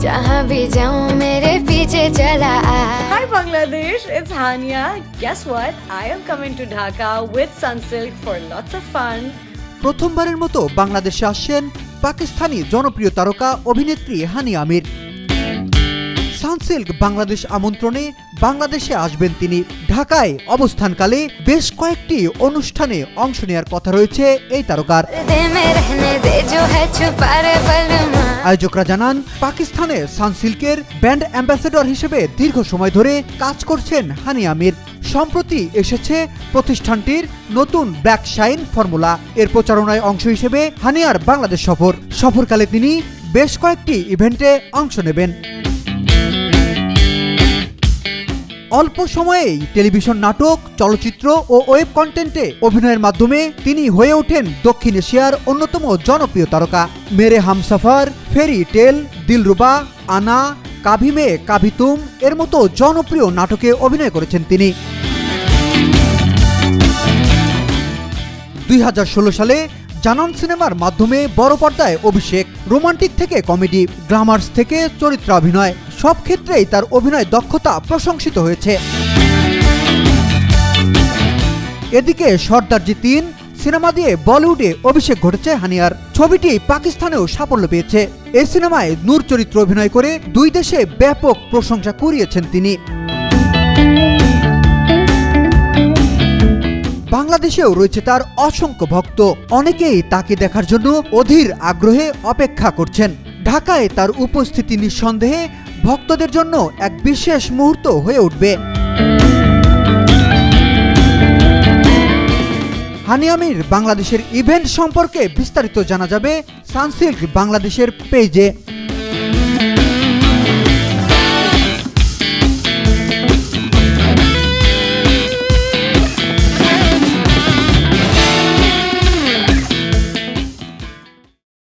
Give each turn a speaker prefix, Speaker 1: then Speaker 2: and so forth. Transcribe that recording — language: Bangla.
Speaker 1: जहाँ भी जाऊँ मेरे पीछे चला आ।
Speaker 2: Hi Bangladesh, it's Hania. Guess what? I am coming to Dhaka with Sunsilk for lots of fun.
Speaker 3: প্রথমবারের মতো বাংলাদেশে আসছেন পাকিস্তানি জনপ্রিয় তারকা অভিনেত্রী হানি আমির। সানসিল্ক বাংলাদেশ আমন্ত্রণে বাংলাদেশে আসবেন তিনি। ঢাকায় অবস্থানকালে বেশ কয়েকটি অনুষ্ঠানে অংশ নেওয়ার কথা রয়েছে এই তারকার। আয়োজকরা জানান, পাকিস্তানে সানসিল্কের ব্র্যান্ড অ্যাম্বাসেডর হিসেবে দীর্ঘ সময় ধরে কাজ করছেন হানি আমির। সম্প্রতি এসেছে প্রতিষ্ঠানটির নতুন ব্ল্যাক শাইন ফর্মুলা। এর প্রচারণায় অংশ হিসেবে হানিয়ার বাংলাদেশ সফরকালে তিনি বেশ কয়েকটি ইভেন্টে অংশ নেবেন। অল্প সময়েই টেলিভিশন নাটক, চলচ্চিত্র ও ওয়েব কন্টেন্টে অভিনয়ের মাধ্যমে তিনি হয়ে ওঠেন দক্ষিণ এশিয়ার অন্যতম জনপ্রিয় তারকা। মেরে হামসফর, ফেরি টেল, দিলরুবা, আনা, কাভি মে কাভি তুম এর মতো জনপ্রিয় নাটকে অভিনয় করেছেন তিনি। 2016 সালে জানান সিনেমার মাধ্যমে বড় পর্দায় অভিষেক। রোমান্টিক থেকে কমেডি, গ্ল্যামার্স থেকে চরিত্রাভিনয়, সব ক্ষেত্রেই তার অভিনয় দক্ষতা প্রশংসিত হয়েছে। এদিকে সর্দারজি 3 সিনেমা দিয়ে বলিউডে অভিষেক ঘটেছে হানিয়ার। ছবিটি পাকিস্তানেও সাফল্য পেয়েছে। এই সিনেমায় নূর চরিত্র অভিনয় করে দুই দেশে ব্যাপক প্রশংসা কুড়িয়েছেন তিনি। বাংলাদেশেও রয়েছে তার অসংখ্য ভক্ত। অনেকেই তাকে দেখার জন্য অধীর আগ্রহে অপেক্ষা করছেন। ঢাকায় তার উপস্থিতি নিঃসন্দেহে ভক্তদের জন্য এক বিশেষ মুহূর্ত হয়ে উঠবে। হানি আমির বাংলাদেশের ইভেন্ট সম্পর্কে বিস্তারিত জানা যাবে সানসিল্ক বাংলাদেশের পেজে।